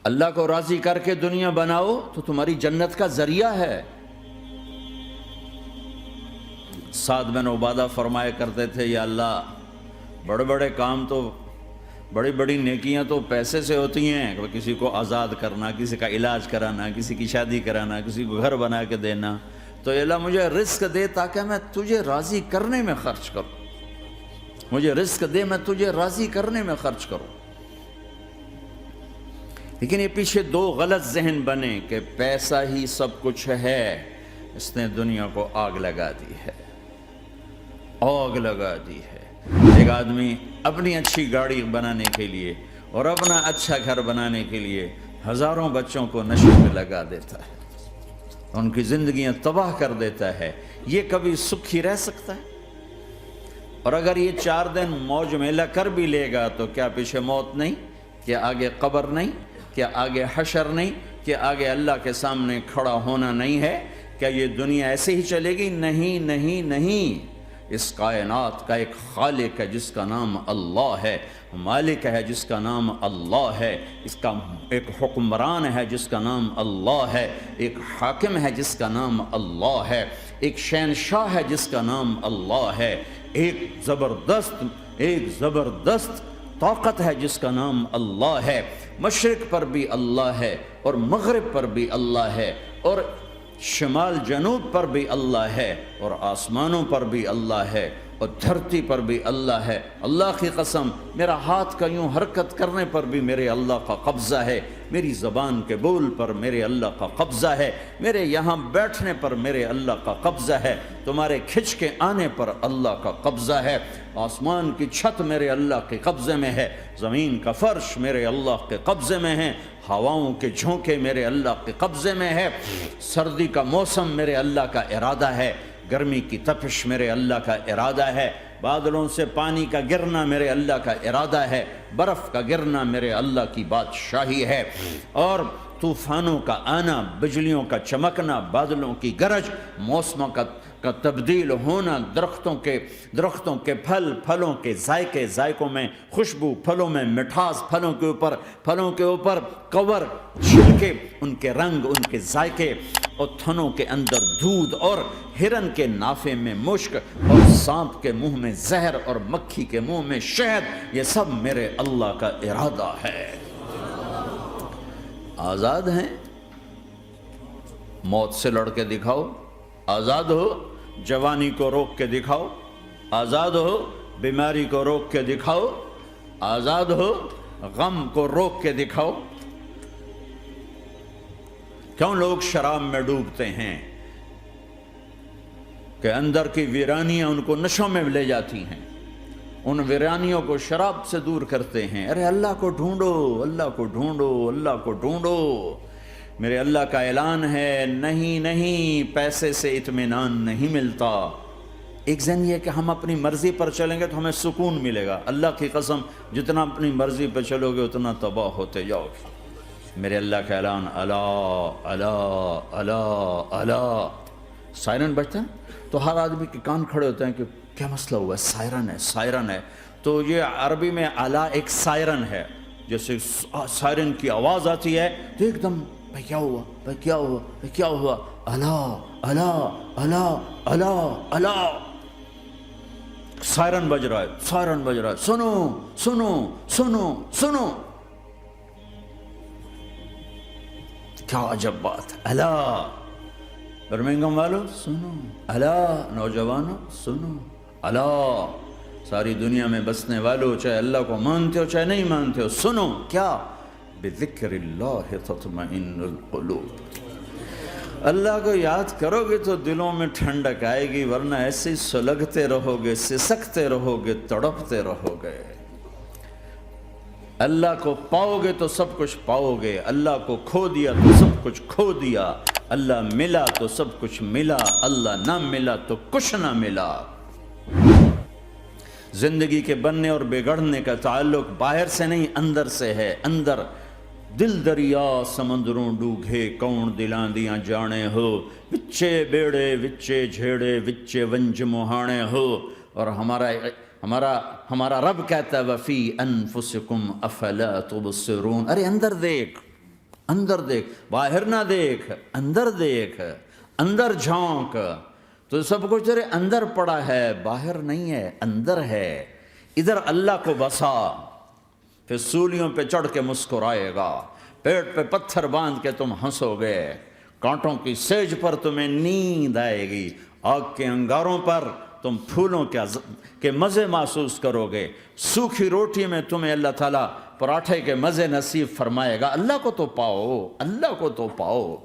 اللہ کو راضی کر کے دنیا بناؤ تو تمہاری جنت کا ذریعہ ہے۔ سعد بن عبادہ فرمایا کرتے تھے، یا اللہ بڑے بڑے کام تو، بڑی بڑی نیکیاں تو پیسے سے ہوتی ہیں، کسی کو آزاد کرنا، کسی کا علاج کرانا، کسی کی شادی کرانا، کسی کو گھر بنا کے دینا، تو اللہ مجھے رزق دے تاکہ میں تجھے راضی کرنے میں خرچ کروں، مجھے رزق دے میں تجھے راضی کرنے میں خرچ کروں۔ لیکن یہ پیچھے دو غلط ذہن بنے کہ پیسہ ہی سب کچھ ہے، اس نے دنیا کو آگ لگا دی ہے، آگ لگا دی ہے۔ ایک آدمی اپنی اچھی گاڑی بنانے کے لیے اور اپنا اچھا گھر بنانے کے لیے ہزاروں بچوں کو نشے میں لگا دیتا ہے، ان کی زندگیاں تباہ کر دیتا ہے۔ یہ کبھی سکھی رہ سکتا ہے؟ اور اگر یہ 4 دن موج میلہ کر بھی لے گا تو کیا پیچھے موت نہیں؟ کیا آگے قبر نہیں؟ کیا آگے حشر نہیں؟ کیا آگے اللہ کے سامنے کھڑا ہونا نہیں ہے؟ کیا یہ دنیا ایسے ہی چلے گی؟ نہیں نہیں نہیں، اس کائنات کا ایک خالق ہے جس کا نام اللہ ہے، مالک ہے جس کا نام اللہ ہے، اس کا ایک حکمران ہے جس کا نام اللہ ہے، ایک حاکم ہے جس کا نام اللہ ہے، ایک شہنشاہ ہے جس کا نام اللہ ہے، ایک زبردست طاقت ہے جس کا نام اللہ ہے۔ مشرق پر بھی اللہ ہے اور مغرب پر بھی اللہ ہے اور شمال جنوب پر بھی اللہ ہے اور آسمانوں پر بھی اللہ ہے اور دھرتی پر بھی اللہ ہے۔ اللہ کی قسم، میرا ہاتھ کا یوں حرکت کرنے پر بھی میرے اللہ کا قبضہ ہے، میری زبان کے بول پر میرے اللہ کا قبضہ ہے، میرے یہاں بیٹھنے پر میرے اللہ کا قبضہ ہے، تمہارے کھچ کے آنے پر اللہ کا قبضہ ہے۔ آسمان کی چھت میرے اللہ کے قبضے میں ہے، زمین کا فرش میرے اللہ کے قبضے میں ہے، ہواؤں کے جھونکے میرے اللہ کے قبضے میں ہے، سردی کا موسم میرے اللہ کا ارادہ ہے، گرمی کی تپش میرے اللہ کا ارادہ ہے، بادلوں سے پانی کا گرنا میرے اللہ کا ارادہ ہے، برف کا گرنا میرے اللہ کی بادشاہی ہے، اور طوفانوں کا آنا، بجلیوں کا چمکنا، بادلوں کی گرج، موسموں کا تبدیل ہونا، درختوں کے پھلوں کے ذائقوں میں خوشبو، پھلوں میں مٹھاس، پھلوں کے اوپر کور، چھلکے، ان کے رنگ، ان کے ذائقے، اور تھنوں کے اندر دودھ، اور ہرن کے نافے میں مشک، اور سانپ کے منہ میں زہر، اور مکھی کے منہ میں شہد، یہ سب میرے اللہ کا ارادہ ہے۔ آزاد ہیں؟ موت سے لڑ کے دکھاؤ، آزاد ہو، جوانی کو روک کے دکھاؤ، آزاد ہو، بیماری کو روک کے دکھاؤ، آزاد ہو، غم کو روک کے دکھاؤ۔ کیوں لوگ شراب میں ڈوبتے ہیں؟ کہ اندر کی ویرانیاں ان کو نشوں میں لے جاتی ہیں، ان ویرانیوں کو شراب سے دور کرتے ہیں۔ ارے اللہ کو ڈھونڈو، اللہ کو ڈھونڈو، اللہ کو ڈھونڈو۔ میرے اللہ کا اعلان ہے، نہیں پیسے سے اطمینان نہیں ملتا۔ ایک ذہن یہ کہ ہم اپنی مرضی پر چلیں گے تو ہمیں سکون ملے گا۔ اللہ کی قسم، جتنا اپنی مرضی پہ چلو گے اتنا تباہ ہوتے جاؤ گے۔ میرے اللہ کا اعلان، اللہ اللہ اللہ اللہ، سائرن بجتا ہے تو ہر آدمی کے کان کھڑے ہوتے ہیں کہ کیا مسئلہ ہوا ہے، سائرن ہے۔ تو یہ عربی میں اعلیٰ ایک سائرن ہے، جیسے سائرن کی آواز آتی ہے تو ایک دم بھائی کیا ہوا، بھائی کیا ہوا، بھائی کیا ہوا، اللہ اللہ اللہ اللہ اللہ، سائرن بج رہا ہے، سنو سنو سنو سنو، کیا عجب بات ہے۔ اللہ، برمنگم والو سنو، اللہ، نوجوانوں سنو، اللہ، ساری دنیا میں بسنے والوں، چاہے اللہ کو مانتے ہو چاہے نہیں مانتے ہو، سنو، کیا؟ بذکر اللہ تطمئن القلوب، اللہ کو یاد کرو گے تو دلوں میں ٹھنڈک آئے گی، ورنہ ایسے ہی سلگتے رہو گے، سسکتے رہو گے، تڑپتے رہو گے۔ اللہ کو پاؤ گے تو سب کچھ پاؤ گے، اللہ کو کھو دیا تو سب کچھ کھو دیا، اللہ ملا تو سب کچھ ملا، اللہ نہ ملا تو کچھ نہ ملا۔ زندگی کے بننے اور بگڑنے کا تعلق باہر سے نہیں اندر سے ہے۔ اندر دل دریا سمندروں ڈوگھے، کون دلاں دیاں جانے ہو، وچے بیڑے وچے جھیڑے وچے ونج مہانے ہو۔ اور ہمارا رب کہتا ہے وفی انفسکم افلا تبصرون، ارے اندر دیکھ، اندر دیکھ، باہر نہ دیکھ، اندر دیکھ، اندر جھونک، تو سب کچھ تیرے اندر پڑا ہے، باہر نہیں ہے، اندر ہے۔ ادھر اللہ کو بسا، پھر سولیوں پہ چڑھ کے مسکرائے گا، پیٹ پہ پتھر باندھ کے تم ہنسو گے، کانٹوں کی سیج پر تمہیں نیند آئے گی، آگ کے انگاروں پر تم پھولوں کے مزے محسوس کرو گے، سوکھی روٹی میں تمہیں اللہ تعالیٰ پراٹھے کے مزے نصیب فرمائے گا۔ اللہ کو تو پاؤ، اللہ کو تو پاؤ۔